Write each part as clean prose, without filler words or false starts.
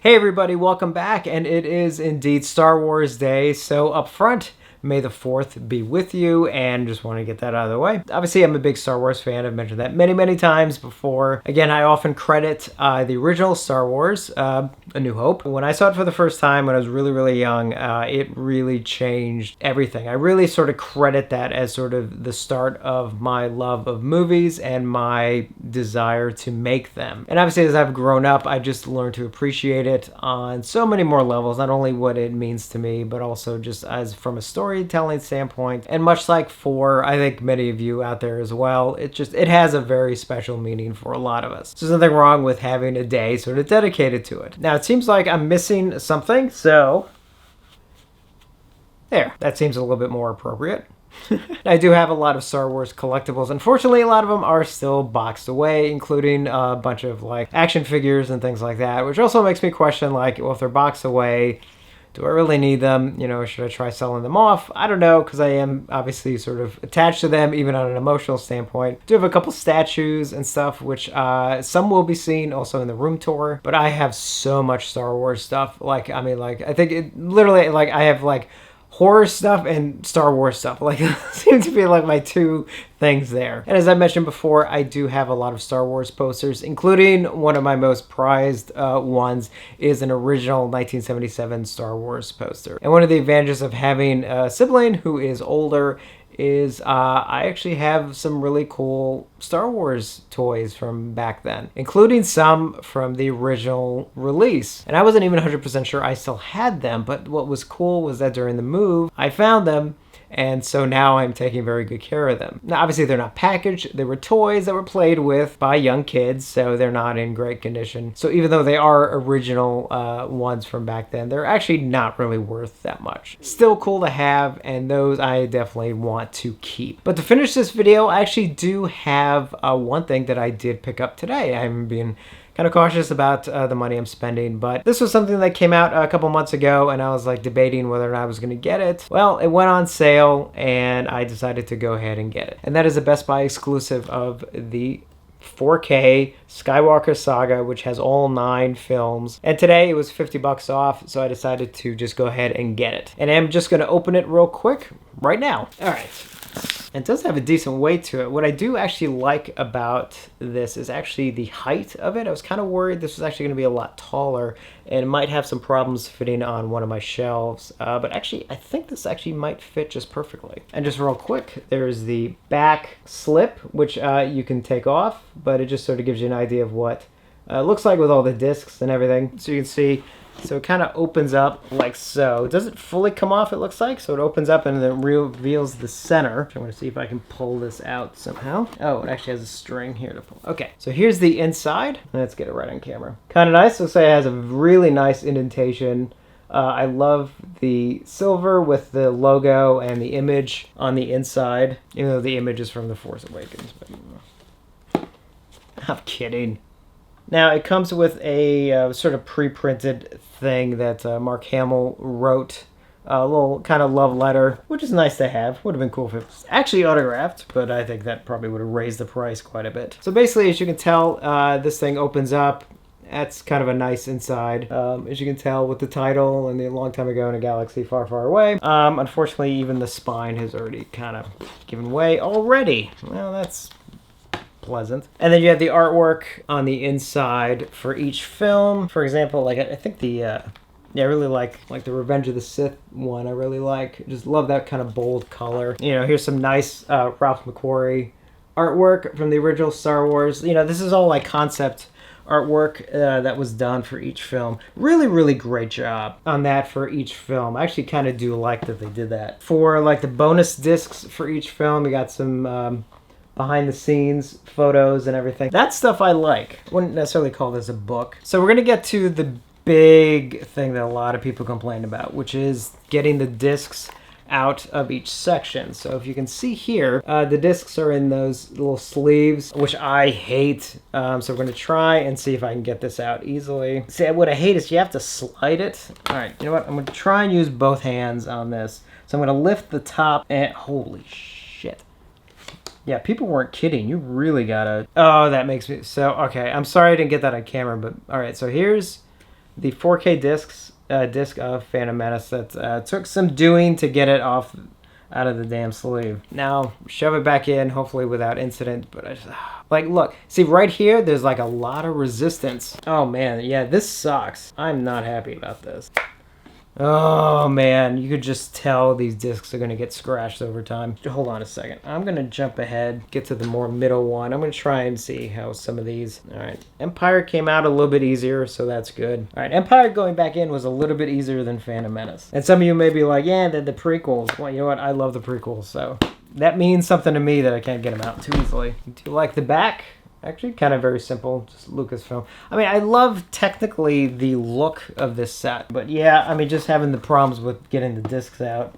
Hey everybody, welcome back, and it is indeed Star Wars Day, so up front, May the 4th be with you, and just want to get that out of the way. Obviously, I'm a big Star Wars fan. I've mentioned that many times before. Again, I often credit the original Star Wars, A New Hope. When I saw it for the first time when I was really young, it really changed everything. I really sort of credit that as sort of the start of my love of movies and my desire to make them. And obviously, as I've grown up, I just learned to appreciate it on so many more levels, not only what it means to me, but also just as from a storytelling standpoint. And much like for, I think, many of you out there as well, it has a very special meaning for a lot of us. So there's nothing wrong with having a day sort of dedicated to it. Now, it seems like I'm missing something, so there, that seems a little bit more appropriate. I do have a lot of Star Wars collectibles. Unfortunately, a lot of them are still boxed away, including a bunch of like action figures and things like that, which also makes me question, like, well, if they're boxed away, do I really need them? You know, should I try selling them off? I don't know, because I am obviously sort of attached to them, even on an emotional standpoint. I do have a couple statues and stuff, which some will be seen also in the room tour, but I have so much Star Wars stuff. Like, I mean, like, I think it literally, like, I have like horror stuff and Star Wars stuff. Like, seem to be like my two things there. And as I mentioned before, I do have a lot of Star Wars posters, including one of my most prized ones is an original 1977 Star Wars poster. And one of the advantages of having a sibling who is older is I actually have some really cool Star Wars toys from back then, including some from the original release. And I wasn't even 100% sure I still had them, but what was cool was that during the move, I found them. And so now I'm taking very good care of them. Now, obviously, they're not packaged. They were toys that were played with by young kids, so they're not in great condition. So even though they are original ones from back then, they're actually not really worth that much. Still cool to have, and those I definitely want to keep. But to finish this video, I actually do have one thing that I did pick up today. I'm being kind of cautious about the money I'm spending, but this was something that came out a couple months ago, and I was like debating whether or not I was going to get it. Well, it went on sale, and I decided to go ahead and get it. And that is a Best Buy exclusive of the 4K Skywalker Saga, which has all 9 films. And today it was $50 off, so I decided to just go ahead and get it. And I'm just going to open it real quick right now. All right. It does have a decent weight to it. What I do actually like about this is actually the height of it. I was kind of worried this was actually going to be a lot taller and might have some problems fitting on one of my shelves. But actually, I think this actually might fit just perfectly. And just real quick, there's the back slip, which you can take off, but it just sort of gives you an idea of what it looks like with all the discs and everything. So you can see, so it kind of opens up like so. It doesn't fully come off, it looks like. So it opens up and then it reveals the center. I'm going to see if I can pull this out somehow. Oh, it actually has a string here to pull. Okay, so here's the inside. Let's get it right on camera. Kind of nice. Looks like it has a really nice indentation. I love the silver with the logo and the image on the inside. Even though the image is from The Force Awakens. But I'm kidding. Now, it comes with a sort of pre-printed thing that Mark Hamill wrote, a little kind of love letter, which is nice to have. Would have been cool if it was actually autographed, but I think that probably would have raised the price quite a bit. So basically, as you can tell, this thing opens up. That's kind of a nice inside, as you can tell with the title and the long time ago in a galaxy far away. Unfortunately, even the spine has already kind of given way already. Well, that's pleasant. And then you have the artwork on the inside for each film. For example, like I think I really like the Revenge of the Sith one. I really like. Just love that kind of bold color. You know, here's some nice Ralph McQuarrie artwork from the original Star Wars. You know, this is all like concept artwork that was done for each film. Really great job on that for each film. I actually kind of do like that they did that. For like the bonus discs for each film, we got some behind the scenes photos and everything. That stuff I like. Wouldn't necessarily call this a book. So we're gonna get to the big thing that a lot of people complain about, which is getting the discs out of each section. So if you can see here, the discs are in those little sleeves, which I hate. So we're gonna try and see if I can get this out easily. See, what I hate is you have to slide it. All right, you know what? I'm gonna try and use both hands on this. So I'm gonna lift the top and holy shit. Yeah, people weren't kidding. You really gotta... Oh, that makes me... So, okay. I'm sorry I didn't get that on camera, but... All right, so here's the 4K disc of Phantom Menace that took some doing to get it off out of the damn sleeve. Now shove it back in, hopefully without incident, but I just like, look, see right here, there's like a lot of resistance. Oh man, yeah, this sucks. I'm not happy about this. Oh man, you could just tell these discs are gonna get scratched over time. Hold on a second. I'm gonna jump ahead, get to the more middle one. I'm gonna try and see how some of these. All right, Empire came out a little bit easier, so that's good. All right, Empire going back in was a little bit easier than Phantom Menace. And some of you may be like, yeah, the prequels. Well, you know what? I love the prequels, so that means something to me that I can't get them out too easily. Do you like the back? Actually, kind of very simple, just Lucasfilm. I mean, I love technically the look of this set, but yeah, I mean, just having the problems with getting the discs out.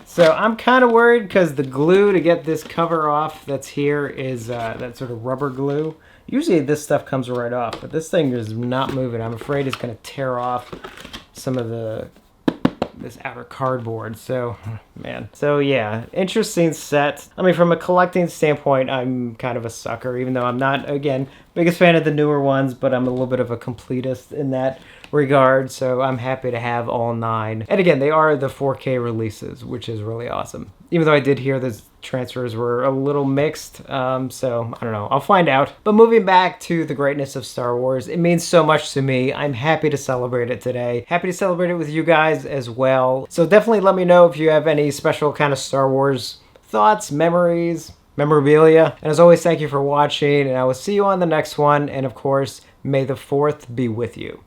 So I'm kind of worried because the glue to get this cover off that's here is that sort of rubber glue. Usually this stuff comes right off, but this thing is not moving. I'm afraid it's going to tear off some of this outer cardboard. So man, so yeah, interesting set. I mean, from a collecting standpoint, I'm kind of a sucker, even though I'm not, again, biggest fan of the newer ones, but I'm a little bit of a completist in that regard, so I'm happy to have all 9. And again, they are the 4K releases, which is really awesome. Even though I did hear the transfers were a little mixed, so I don't know. I'll find out. But moving back to the greatness of Star Wars, it means so much to me. I'm happy to celebrate it today. Happy to celebrate it with you guys as well. So definitely let me know if you have any special kind of Star Wars thoughts, memories, memorabilia. And as always, thank you for watching, and I will see you on the next one. And of course, may the 4th be with you.